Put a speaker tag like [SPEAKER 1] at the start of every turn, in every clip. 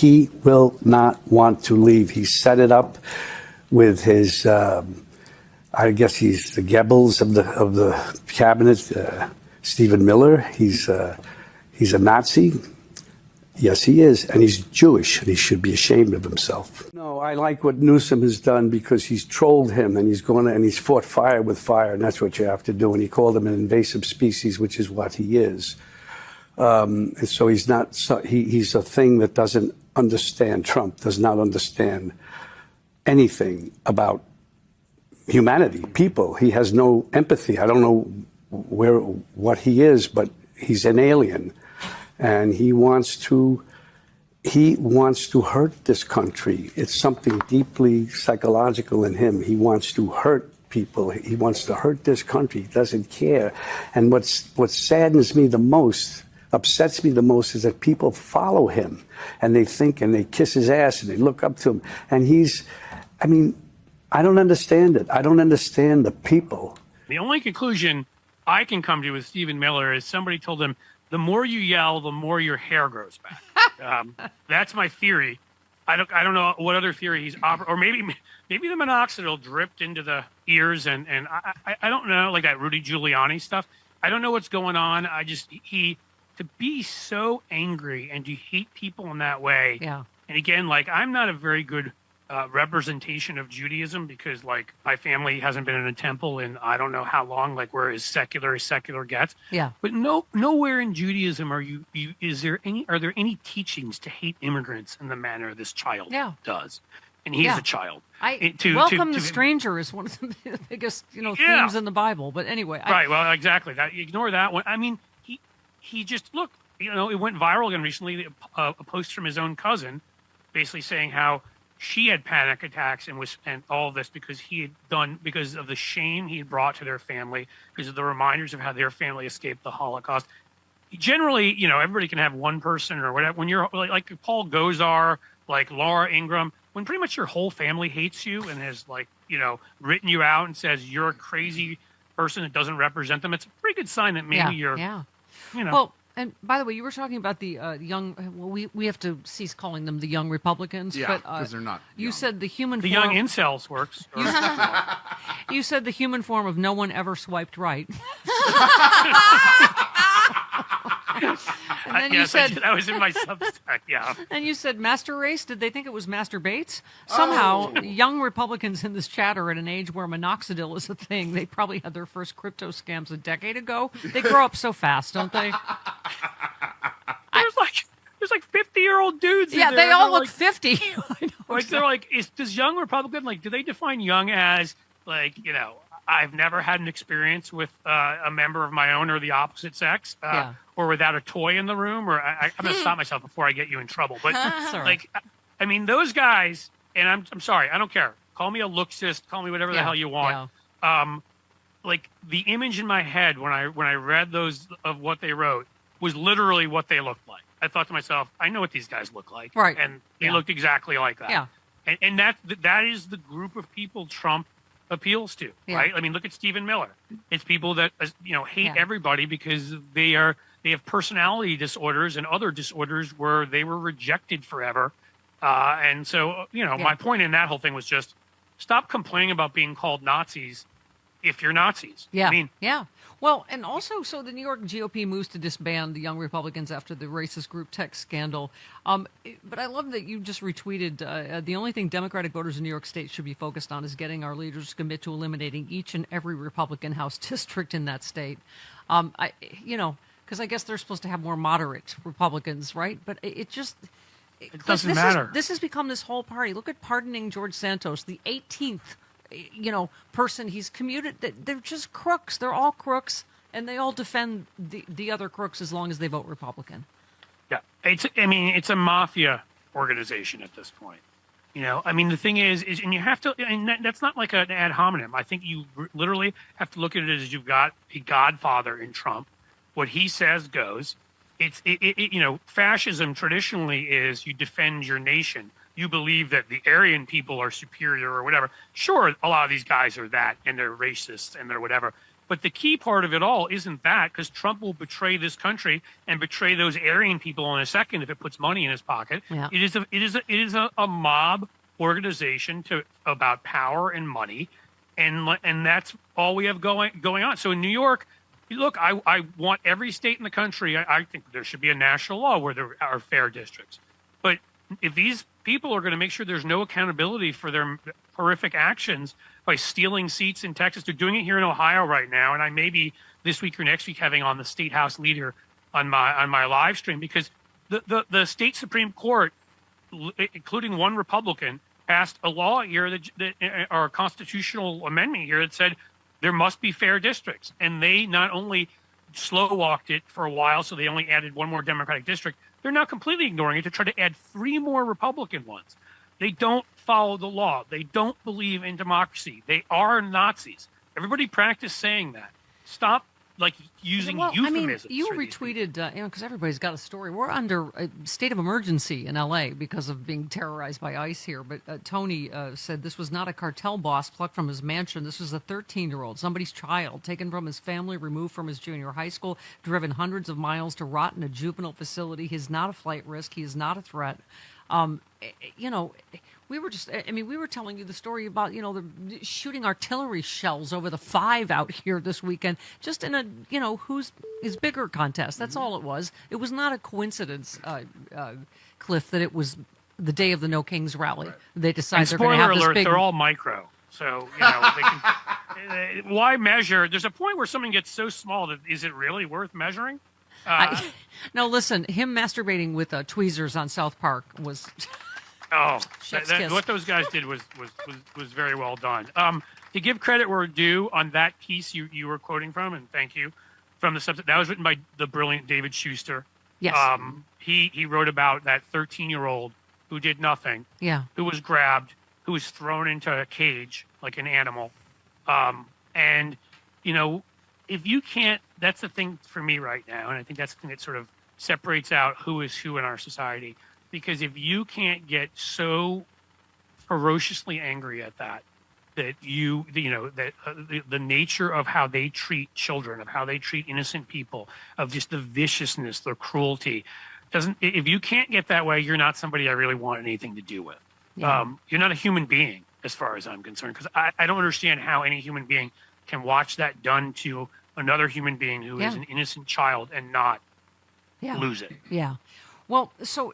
[SPEAKER 1] he will not want to leave. He set it up with his, I guess he's the Goebbels of the cabinet, Stephen Miller. He's a Nazi. Yes, he is, and he's Jewish, and he should be ashamed of himself. No, I like what Newsom has done because he's trolled him, and he's fought fire with fire, and that's what you have to do. And he called him an invasive species, which is what he is. And so he's not. He's a thing that doesn't understand. Trump does not understand anything about humanity, people. He has no empathy. I don't know what he is, but he's an alien. And he wants to hurt this country. It's something deeply psychological in him. He wants to hurt people. He wants to hurt this country. He doesn't care. And what saddens me the most, upsets me the most, is that people follow him and they think and they kiss his ass and they look up to him. And I don't understand it. I don't understand the people.
[SPEAKER 2] The only conclusion I can come to with Stephen Miller is somebody told him, the more you yell, the more your hair grows back. That's my theory. I don't know what other theory he's or maybe the minoxidil dripped into the ears and I don't know, like that Rudy Giuliani stuff. I don't know what's going on. To be so angry and to hate people in that way. Yeah. And again, like, I'm not a very good representation of Judaism because, like, my family hasn't been in a temple in I don't know how long, like, we're as secular gets. Yeah. But nowhere in Judaism are there any teachings to hate immigrants in the manner this child does. And he's a child.
[SPEAKER 3] Welcome the stranger is one of the biggest, themes in the Bible. But anyway.
[SPEAKER 2] Right. Well, exactly. Ignore that one. I mean, he just, look, it went viral again recently, a post from his own cousin basically saying how she had panic attacks and all of this because because of the shame he had brought to their family, because of the reminders of how their family escaped the Holocaust. Generally, everybody can have one person or whatever. When you're like Paul Gosar, like Laura Ingraham, when pretty much your whole family hates you and has written you out and says you're a crazy person that doesn't represent them, it's a pretty good sign that maybe you're.
[SPEAKER 3] Well, and by the way, you were talking about the young. Well, we have to cease calling them the young Republicans.
[SPEAKER 4] Yeah, because they're not.
[SPEAKER 3] You said the young
[SPEAKER 2] incels works.
[SPEAKER 3] You said the human form of no one ever swiped right.
[SPEAKER 2] And then you said that was in my Substack. Yeah.
[SPEAKER 3] And you said Master Race. Did they think it was Master Bates? Somehow, young Republicans in this chat are at an age where minoxidil is a thing. They probably had their first crypto scams a decade ago. They grow up so fast, don't they?
[SPEAKER 2] There's like 50-year-old dudes.
[SPEAKER 3] Yeah, they all look 50.
[SPEAKER 2] They're like, does young Republican, do they define young as I've never had an experience with a member of my own or the opposite sex, or without a toy in the room, or I'm going to stop myself before I get you in trouble. But those guys, and I'm sorry, I don't care. Call me a looksist, call me whatever the hell you want. Yeah. The image in my head when I read those of what they wrote was literally what they looked like. I thought to myself, I know what these guys look like,
[SPEAKER 3] right?
[SPEAKER 2] And they looked exactly like that. Yeah. And that is the group of people Trump appeals to, right? I mean, look at Stephen Miller. It's people that hate everybody because they have personality disorders and other disorders where they were rejected forever. And so, my point in that whole thing was just stop complaining about being called Nazis if you're Nazis.
[SPEAKER 3] Yeah. Well, and also, so the New York GOP moves to disband the Young Republicans after the racist group text scandal. But I love that you just retweeted, the only thing Democratic voters in New York State should be focused on is getting our leaders to commit to eliminating each and every Republican House district in that state. Because I guess they're supposed to have more moderate Republicans, right? But it
[SPEAKER 2] doesn't matter.
[SPEAKER 3] This has become this whole party. Look at pardoning George Santos, the 18th person he's commuted. They're just crooks. They're all crooks, and they all defend the other crooks as long as they vote Republican.
[SPEAKER 2] Yeah, it's a mafia organization at this point. The thing is, and you have to, and that's not like an ad hominem. I think you literally have to look at it as you've got a godfather in Trump. What he says goes. Fascism traditionally is you defend your nation. You believe that the Aryan people are superior or whatever. Sure, a lot of these guys are that, and they're racist, and they're whatever. But the key part of it all isn't that, because Trump will betray this country and betray those Aryan people in a second if it puts money in his pocket.
[SPEAKER 3] Yeah.
[SPEAKER 2] It is a mob organization about power and money, and that's all we have going on. So in New York, look, I want every state in the country. I think there should be a national law where there are fair districts. But if these people are going to make sure there's no accountability for their horrific actions by stealing seats in Texas, they're doing it here in Ohio right now, and I may be this week or next week having on the state house leader on my live stream, because the state Supreme Court, including one Republican, passed a law here or a constitutional amendment here that said there must be fair districts, and they not only slow walked it for a while, so they only added one more Democratic district. They're now completely ignoring it to try to add 3 more Republican ones. They don't follow the law. They don't believe in democracy. They are Nazis. Everybody practice saying that. Stop using euphemisms.
[SPEAKER 3] I mean, you retweeted, because everybody's got a story. We're under a state of emergency in L.A. because of being terrorized by ICE here. But Tony said this was not a cartel boss plucked from his mansion. This was a 13-year-old, somebody's child, taken from his family, removed from his junior high school, driven hundreds of miles to rot in a juvenile facility. He's not a flight risk. He is not a threat. We were telling you the story about, the shooting artillery shells over the 5 out here this weekend, just in a, who's is bigger contest. That's all it was. It was not a coincidence, Cliff, that it was the day of the No Kings rally. Right. They decided they're going to have this
[SPEAKER 2] alert,
[SPEAKER 3] big...
[SPEAKER 2] they're all micro. So, they can, why measure? There's a point where something gets so small that is it really worth measuring?
[SPEAKER 3] No, listen, him masturbating with tweezers on South Park was...
[SPEAKER 2] Oh, what those guys did was very well done. To give credit where due on that piece you were quoting from, and thank you, from the subject, that was written by the brilliant David Schuster.
[SPEAKER 3] Yes.
[SPEAKER 2] He wrote about that 13-year-old who did nothing.
[SPEAKER 3] Yeah.
[SPEAKER 2] Who was grabbed, who was thrown into a cage like an animal. And, if you can't, that's the thing for me right now, and I think that's the thing that sort of separates out who is who in our society. Because if you can't get so ferociously angry at that the nature of how they treat children, of how they treat innocent people, of just the viciousness, the cruelty, if you can't get that way, you're not somebody I really want anything to do with. Yeah. You're not a human being, as far as I'm concerned, because I don't understand how any human being can watch that done to another human being who is an innocent child and not lose it.
[SPEAKER 3] Yeah. Well, so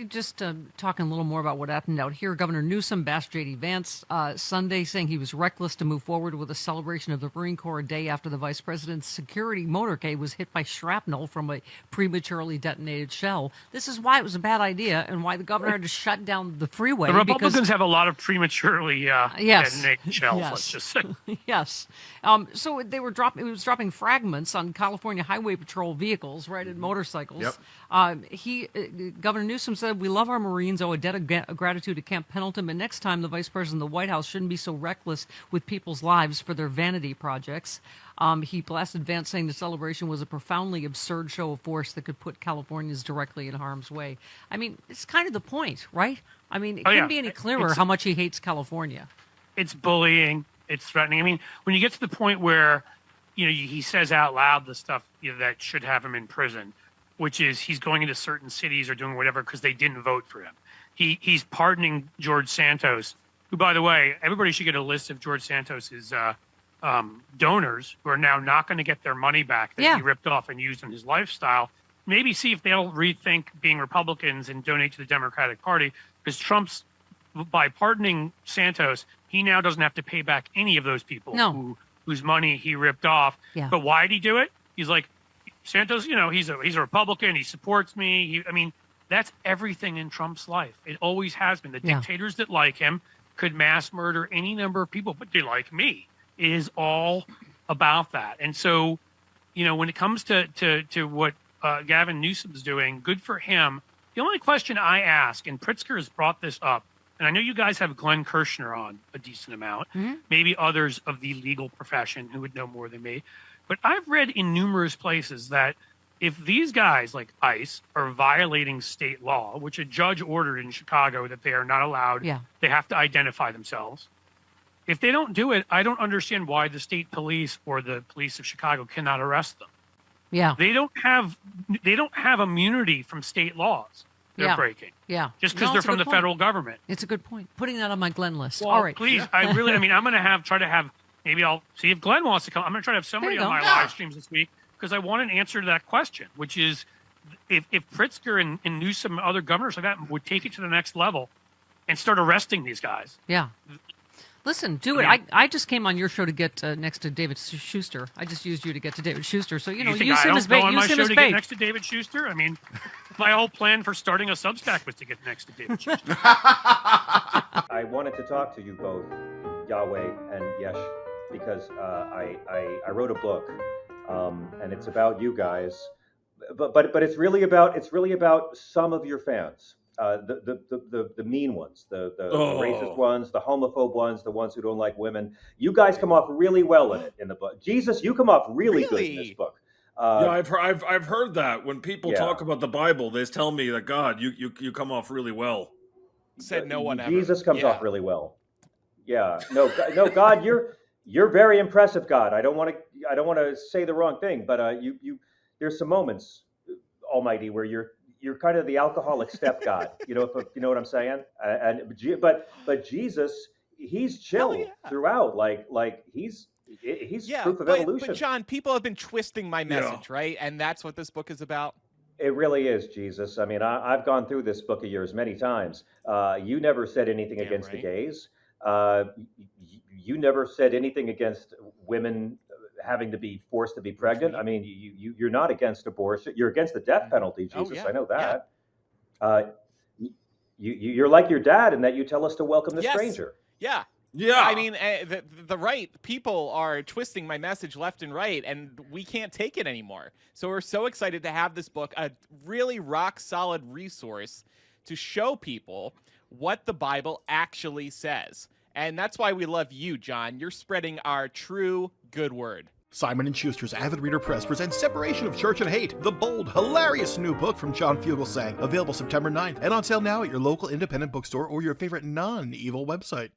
[SPEAKER 3] just talking a little more about what happened out here, Governor Newsom bashed J.D. Vance Sunday, saying he was reckless to move forward with a celebration of the Marine Corps a day after the vice president's security motorcade was hit by shrapnel from a prematurely detonated shell. This is why it was a bad idea and why the governor had to shut down the freeway.
[SPEAKER 2] The Republicans have a lot of prematurely detonated shells, let's just say.
[SPEAKER 3] Yes. So it was dropping fragments on California Highway Patrol vehicles, right, and motorcycles. Yep. Governor Newsom said, "We love our Marines, owe a debt of gratitude to Camp Pendleton, but next time the vice president of the White House shouldn't be so reckless with people's lives for their vanity projects." He blasted Vance, saying the celebration was a profoundly absurd show of force that could put Californians directly in harm's way. I mean, it's kind of the point, right? I mean, it couldn't be any clearer how much he hates California.
[SPEAKER 2] It's bullying. It's threatening. I mean, when you get to the point where, he says out loud the stuff that should have him in prison, which is he's going into certain cities or doing whatever because they didn't vote for him. He's pardoning George Santos, who, by the way, everybody should get a list of George Santos's donors who are now not going to get their money back that he ripped off and used in his lifestyle. Maybe see if they'll rethink being Republicans and donate to the Democratic Party, because Trump's, by pardoning Santos, he now doesn't have to pay back any of those people whose money he ripped off. Yeah. But why did he do it? He's like, Santos, he's a Republican. He supports me. That's everything in Trump's life. It always has been. The dictators that like him could mass murder any number of people, but they like me. It is all about that. And so, when it comes to what Gavin Newsom's doing, good for him. The only question I ask, and Pritzker has brought this up, and I know you guys have Glenn Kirschner on a decent amount, maybe others of the legal profession who would know more than me. But I've read in numerous places that if these guys like ICE are violating state law, which a judge ordered in Chicago that they are not allowed, they have to identify themselves. If they don't do it, I don't understand why the state police or the police of Chicago cannot arrest them.
[SPEAKER 3] Yeah.
[SPEAKER 2] They don't have immunity from state laws they're breaking.
[SPEAKER 3] Yeah.
[SPEAKER 2] Just because they're from the federal government.
[SPEAKER 3] It's a good point. Putting that on my Glenn list.
[SPEAKER 2] Well,
[SPEAKER 3] All right.
[SPEAKER 2] please, I'm going to try to have, maybe I'll see if Glenn wants to come. I'm going to try to have somebody on my live streams this week because I want an answer to that question, which is if Pritzker and Newsom and other governors like that would take it to the next level and start arresting these guys.
[SPEAKER 3] Yeah. Listen, do it. I just came on your show to get next to David Schuster. I just used you to get to David Schuster. So, use him as bait.
[SPEAKER 2] On my
[SPEAKER 3] Use him
[SPEAKER 2] show
[SPEAKER 3] as
[SPEAKER 2] to
[SPEAKER 3] bait.
[SPEAKER 2] get next to David Schuster? I mean, my whole plan for starting a Substack was to get next to David Schuster.
[SPEAKER 4] I wanted to talk to you both, Yahweh and Yesh, because I wrote a book, and it's about you guys, but it's really about some of your fans. The mean ones, the racist ones, the homophobe ones, the ones who don't like women. You guys come off really well in the book. Jesus, you come off really good in this book.
[SPEAKER 5] Yeah, I've heard that when people talk about the Bible, they tell me that God, you come off really well.
[SPEAKER 6] Said no one ever.
[SPEAKER 4] Jesus comes off really well. Yeah, no, God, you're very impressive, God. I don't want to say the wrong thing, but you there's some moments, Almighty, where you're kind of the alcoholic step god, you know what I'm saying? But Jesus, he's chill throughout, like he's proof of evolution.
[SPEAKER 6] But John, people have been twisting my message, right? And that's what this book is about.
[SPEAKER 4] It really is, Jesus. I mean, I've gone through this book of yours many times. You never said anything against the gays. You never said anything against women having to be forced to be pregnant. I mean, you're not against abortion. You're against the death penalty, Jesus. I know that. You're like your dad in that you tell us to welcome the stranger.
[SPEAKER 6] Yeah.
[SPEAKER 5] Yeah.
[SPEAKER 6] I mean, the right people are twisting my message left and right, and we can't take it anymore. So we're so excited to have this book, a really rock solid resource to show people what the Bible actually says. And that's why we love you, John. You're spreading our true good word.
[SPEAKER 7] Simon & Schuster's Avid Reader Press presents Separation of Church and Hate, the bold, hilarious new book from John Fugelsang, available September 9th and on sale now at your local independent bookstore or your favorite non-evil website.